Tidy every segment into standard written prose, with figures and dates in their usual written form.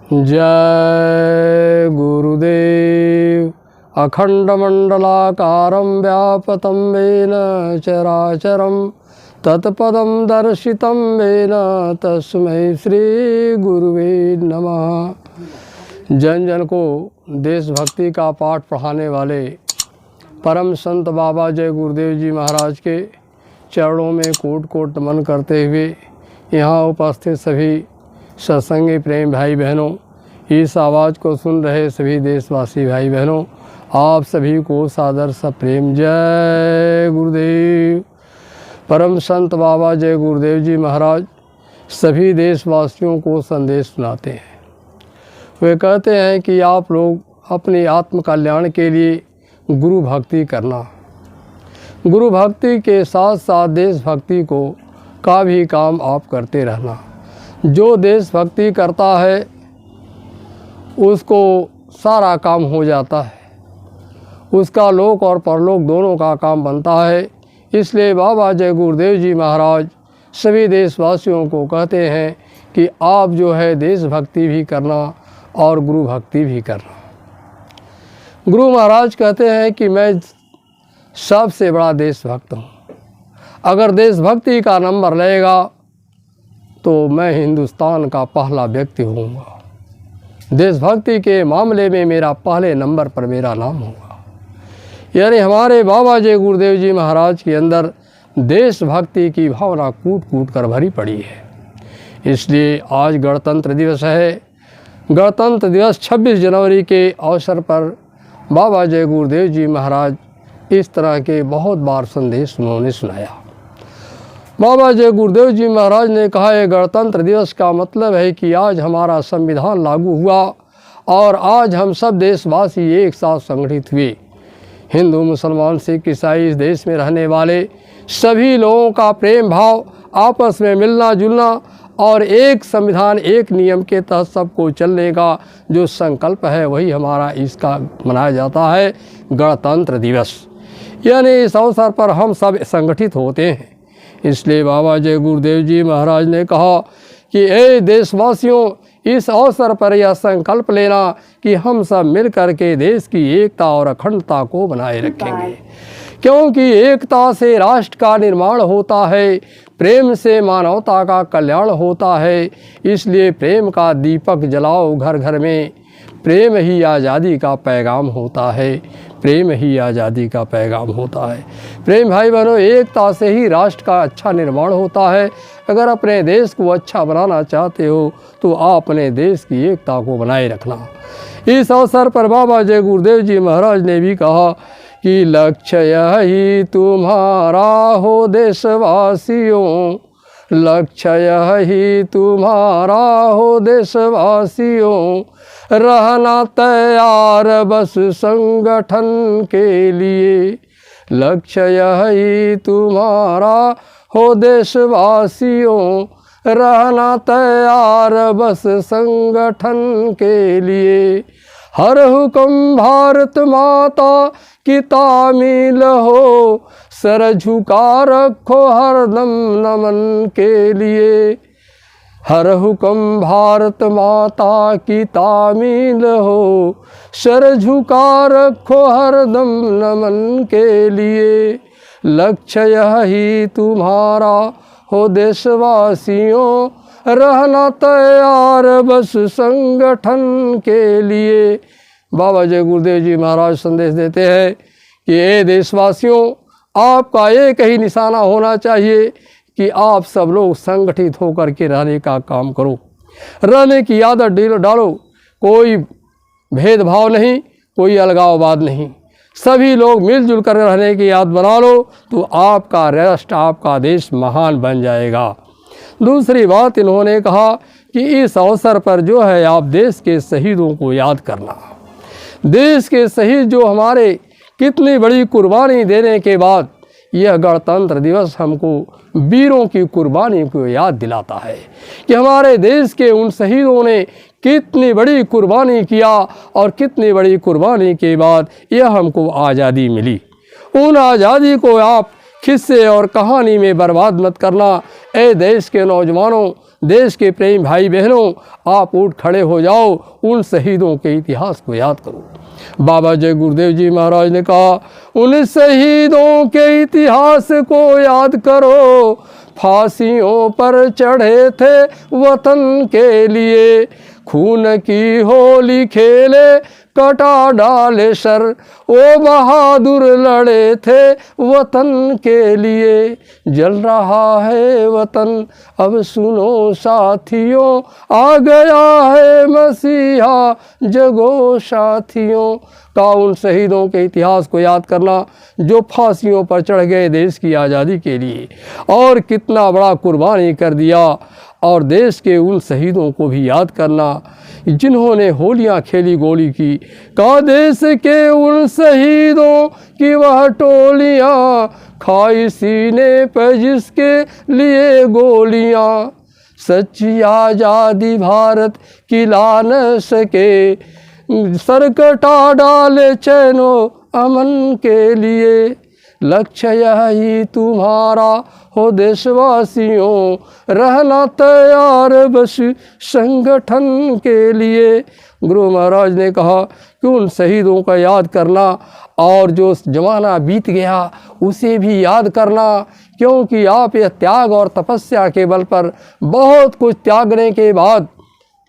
जय गुरुदेव। अखंडमंडलाकारं व्यापतं येन चराचरं तत्पदं दर्शितं येन तस्मै श्री गुरुवे नमः। जन जन को देशभक्ति का पाठ पढ़ाने वाले परम संत बाबा जय गुरुदेव जी महाराज के चरणों में कोट कोट नमन करते हुए यहाँ उपस्थित सभी सत्संगी प्रेम भाई बहनों, इस आवाज़ को सुन रहे सभी देशवासी भाई बहनों, आप सभी को सादर सा प्रेम जय गुरुदेव। परम संत बाबा जय गुरुदेव जी महाराज सभी देशवासियों को संदेश सुनाते हैं। वे कहते हैं कि आप लोग अपने आत्म कल्याण के लिए गुरु भक्ति करना, गुरु भक्ति के साथ साथ देशभक्ति का भी काम आप करते रहना। जो देशभक्ति करता है उसको सारा काम हो जाता है, उसका लोक और परलोक दोनों का काम बनता है। इसलिए बाबा जय गुरुदेव जी महाराज सभी देशवासियों को कहते हैं कि आप जो है देशभक्ति भी करना और गुरु भक्ति भी करना। गुरु महाराज कहते हैं कि मैं सबसे बड़ा देशभक्त हूँ। अगर देशभक्ति का नंबर लगेगा तो मैं हिंदुस्तान का पहला व्यक्ति होऊंगा। देशभक्ति के मामले में मेरा पहले नंबर पर मेरा नाम होगा। यानी हमारे बाबा जय गुरुदेव जी महाराज के अंदर देशभक्ति की भावना कूट कूट कर भरी पड़ी है। इसलिए आज गणतंत्र दिवस है। गणतंत्र दिवस 26 जनवरी के अवसर पर बाबा जय गुरुदेव जी महाराज इस तरह के बहुत बार संदेश उन्होंने सुनाया। बाबा जय गुरुदेव जी महाराज ने कहा है गणतंत्र दिवस का मतलब है कि आज हमारा संविधान लागू हुआ और आज हम सब देशवासी एक साथ संगठित हुए। हिंदू मुसलमान सिख ईसाई इस देश में रहने वाले सभी लोगों का प्रेम भाव, आपस में मिलना जुलना और एक संविधान एक नियम के तहत सबको चलने का जो संकल्प है वही हमारा इसका मनाया जाता है गणतंत्र दिवस। यानी इस अवसर पर हम सब संगठित होते हैं। इसलिए बाबा जय गुरुदेव जी महाराज ने कहा कि ए देशवासियों, इस अवसर पर यह संकल्प लेना कि हम सब मिल कर के देश की एकता और अखंडता को बनाए रखेंगे, क्योंकि एकता से राष्ट्र का निर्माण होता है, प्रेम से मानवता का कल्याण होता है। इसलिए प्रेम का दीपक जलाओ घर घर में, प्रेम ही आज़ादी का पैगाम होता है, प्रेम ही आज़ादी का पैगाम होता है। प्रेम भाई बहनों, एकता से ही राष्ट्र का अच्छा निर्माण होता है। अगर अपने देश को अच्छा बनाना चाहते हो तो आप अपने देश की एकता को बनाए रखना। इस अवसर पर बाबा जय गुरुदेव जी महाराज ने भी कहा कि लक्ष्य यही तुम्हारा हो देशवासियों, लक्ष्य यही तुम्हारा हो देशवासियों, रहना तैयार बस संगठन के लिए। लक्ष्य यही तुम्हारा हो देशवासियों, रहना तैयार बस संगठन के लिए। हर हुक्म भारत माता की तामील हो, सर झुका रखो हरदम नमन के लिए। हर हुक्म भारत माता की तामील हो, सर झुका रखो हरदम नमन के लिए। लक्ष्य यही तुम्हारा हो देशवासियों, रहना तैयार बस संगठन के लिए। बाबा जय गुरुदेव जी महाराज संदेश देते हैं कि ये देशवासियों, आपका एक ही निशाना होना चाहिए कि आप सब लोग संगठित होकर के रहने का काम करो, रहने की आदत डालो। कोई भेदभाव नहीं, कोई अलगाववाद नहीं, सभी लोग मिलजुल कर रहने की आदत बना लो तो आपका राष्ट्र, आपका देश महान बन जाएगा। दूसरी बात इन्होंने कहा कि इस अवसर पर जो है आप देश के शहीदों को याद करना। देश के शहीद जो हमारे कितनी बड़ी कुर्बानी देने के बाद यह गणतंत्र दिवस हमको वीरों की कुर्बानी को याद दिलाता है कि हमारे देश के उन शहीदों ने कितनी बड़ी कुर्बानी किया और कितनी बड़ी कुर्बानी के बाद यह हमको आज़ादी मिली। उन आज़ादी को आप किस्से और कहानी में बर्बाद मत करना। ए देश के नौजवानों, देश के प्रेम भाई बहनों, आप उठ खड़े हो जाओ, उन शहीदों के इतिहास को याद करो। बाबा जय गुरुदेव जी महाराज ने कहा, उन शहीदों के इतिहास को याद करो, फांसियों पर चढ़े थे वतन के लिए, खून की होली खेले कटा डाले सर, ओ बहादुर लड़े थे वतन के लिए। जल रहा है वतन अब सुनो साथियों, आ गया है मसीहा जगो साथियों। का उन शहीदों के इतिहास को याद करना जो फांसियों पर चढ़ गए देश की आज़ादी के लिए, और कितना बड़ा कुर्बानी कर दिया। और देश के उन शहीदों को भी याद करना जिन्होंने होलियां खेली गोली की। का देश के उन शहीदों की वह टोलियां, खाई सीने पे जिसके लिए गोलियां, सच्ची आज़ादी भारत की ला न सके, सर कटा डाले चैनो अमन के लिए। लक्ष्य यही तुम्हारा हो देशवासियों, रहना तैयार बस संगठन के लिए। गुरु महाराज ने कहा कि उन शहीदों का याद करना, और जो जमाना बीत गया उसे भी याद करना, क्योंकि आप ये त्याग और तपस्या के बल पर बहुत कुछ त्यागने के बाद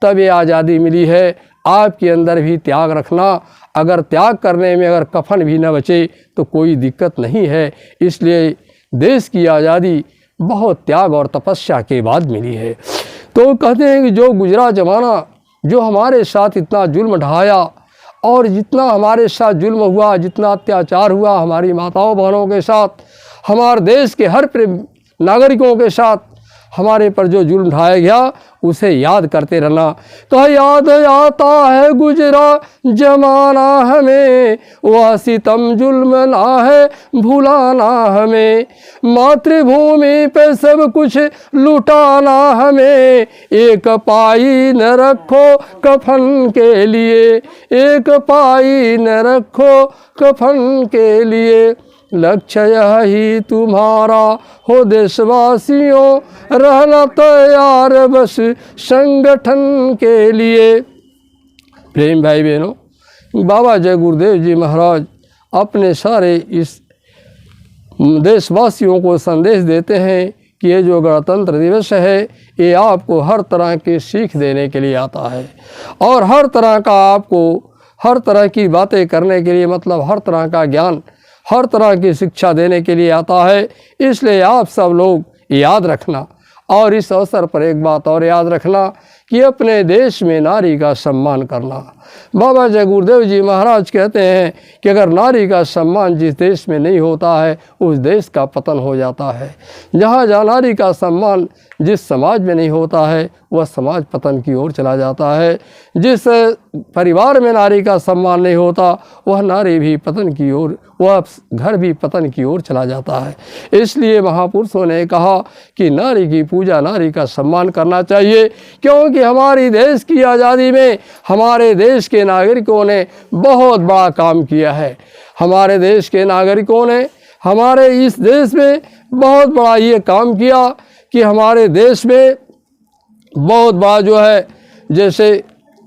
तब ये आज़ादी मिली है। आपके अंदर भी त्याग रखना। अगर त्याग करने में अगर कफन भी न बचे तो कोई दिक्कत नहीं है। इसलिए देश की आज़ादी बहुत त्याग और तपस्या के बाद मिली है। तो कहते हैं कि जो गुजरा ज़माना, जो हमारे साथ इतना जुल्म ढाया, और जितना हमारे साथ जुल्म हुआ, जितना अत्याचार हुआ हमारी माताओं बहनों के साथ, हमारे देश के हर नागरिकों के साथ हमारे पर जो जुल्म ढाया गया, उसे याद करते रहना। तो याद आता है गुजरा जमाना हमें, वह सितम जुल्म ना है भुलाना हमें, मातृभूमि पे सब कुछ लुटाना हमें, एक पाई न रखो कफन के लिए, एक पाई न रखो कफन के लिए। लक्ष्य यही तुम्हारा हो देशवासियों, रहना तैयार बस संगठन के लिए। प्रेम भाई बहनों, बाबा जय गुरुदेव जी महाराज अपने सारे इस देशवासियों को संदेश देते हैं कि ये जो गणतंत्र दिवस है, ये आपको हर तरह की सीख देने के लिए आता है, और हर तरह का आपको हर तरह की बातें करने के लिए, मतलब हर तरह का ज्ञान, हर तरह की शिक्षा देने के लिए आता है। इसलिए आप सब लोग याद रखना, और इस अवसर पर एक बात और याद रखना कि अपने देश में नारी का सम्मान करना। बाबा जय गुरुदेव जी महाराज कहते हैं कि अगर नारी का सम्मान जिस देश में नहीं होता है, उस देश का पतन हो जाता है। जहाँ नारी का सम्मान जिस समाज में नहीं होता है, वह समाज पतन की ओर चला जाता है। जिस परिवार में नारी का सम्मान नहीं होता, वह नारी भी पतन की ओर, वह घर भी पतन की ओर चला जाता है। इसलिए महापुरुषों ने कहा कि नारी की पूजा, नारी का सम्मान करना चाहिए, क्योंकि हमारी देश की आज़ादी में हमारे देश के नागरिकों ने बहुत बड़ा काम किया है। हमारे देश के नागरिकों ने हमारे इस देश में बहुत बड़ा ये काम किया कि हमारे देश में बहुत बड़ा जो है, जैसे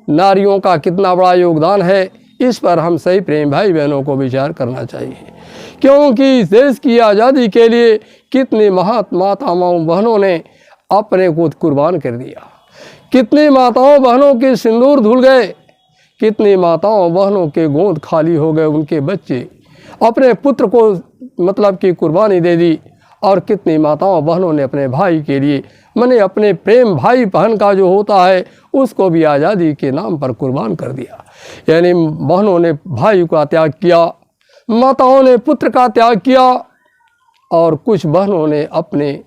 नारियों का कितना बड़ा योगदान है, इस पर हम सही प्रेम भाई बहनों को विचार करना चाहिए। क्योंकि इस देश की आज़ादी के लिए कितनी माताओं बहनों ने अपने को कुर्बान कर दिया, कितनी माताओं बहनों के सिंदूर धुल गए, कितनी माताओं बहनों के गोद खाली हो गए, उनके बच्चे अपने पुत्र को मतलब की कुर्बानी दे दी, और कितनी माताओं बहनों ने अपने भाई के लिए, माने अपने प्रेम भाई बहन का जो होता है उसको भी आज़ादी के नाम पर कुर्बान कर दिया। यानी बहनों ने भाई का त्याग किया, माताओं ने पुत्र का त्याग किया, और कुछ बहनों ने अपने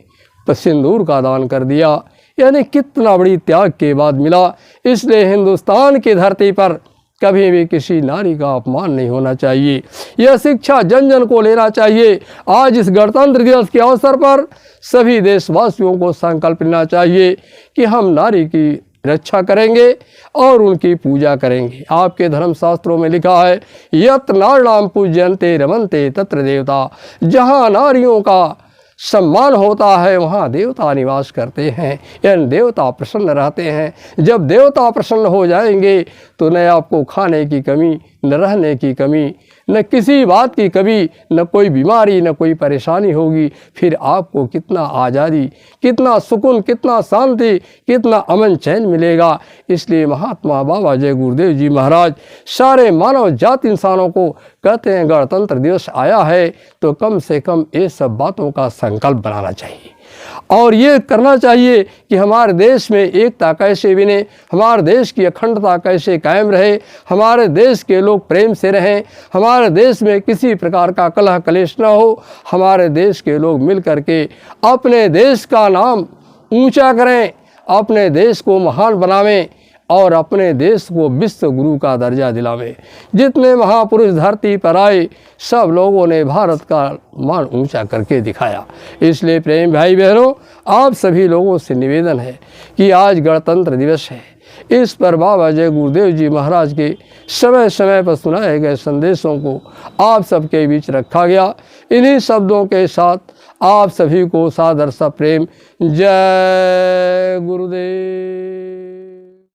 सिंदूर का दान कर दिया। यानी कितना बड़ी त्याग के बाद मिला। इसलिए हिंदुस्तान की धरती पर कभी भी किसी नारी का अपमान नहीं होना चाहिए। यह शिक्षा जन जन को लेना चाहिए। आज इस गणतंत्र दिवस के अवसर पर सभी देशवासियों को संकल्प लेना चाहिए कि हम नारी की रक्षा करेंगे और उनकी पूजा करेंगे। आपके धर्मशास्त्रों में लिखा है, यत नार्णाम पूज्यन्ते रमन्ते तत्र देवता। जहाँ नारियों का सम्मान होता है वहाँ देवता निवास करते हैं, यानी देवता प्रसन्न रहते हैं। जब देवता प्रसन्न हो जाएंगे तो न आपको खाने की कमी, न रहने की कमी, न किसी बात की कमी, न कोई बीमारी, न कोई परेशानी होगी। फिर आपको कितना आज़ादी, कितना सुकून, कितना शांति, कितना अमन चैन मिलेगा। इसलिए महात्मा बाबा जय गुरुदेव जी महाराज सारे मानव जाति इंसानों को कहते हैं, गणतंत्र दिवस आया है तो कम से कम ये सब बातों का संकल्प बनाना चाहिए और ये करना चाहिए कि हमारे देश में एकता कैसे बने, हमारे देश की अखंडता कैसे कायम रहे, हमारे देश के लोग प्रेम से रहें, हमारे देश में किसी प्रकार का कलह कलेश न हो, हमारे देश के लोग मिल करके अपने देश का नाम ऊंचा करें, अपने देश को महान बनावें और अपने देश को विश्व गुरु का दर्जा दिलावें। जितने महापुरुष धरती पर आए सब लोगों ने भारत का मान ऊंचा करके दिखाया। इसलिए प्रेम भाई बहनों, आप सभी लोगों से निवेदन है कि आज गणतंत्र दिवस है, इस पर बाबा जय गुरुदेव जी महाराज के समय समय पर सुनाए गए संदेशों को आप सबके बीच रखा गया। इन्हीं शब्दों के साथ आप सभी को सादर सा प्रेम, जय गुरुदेव।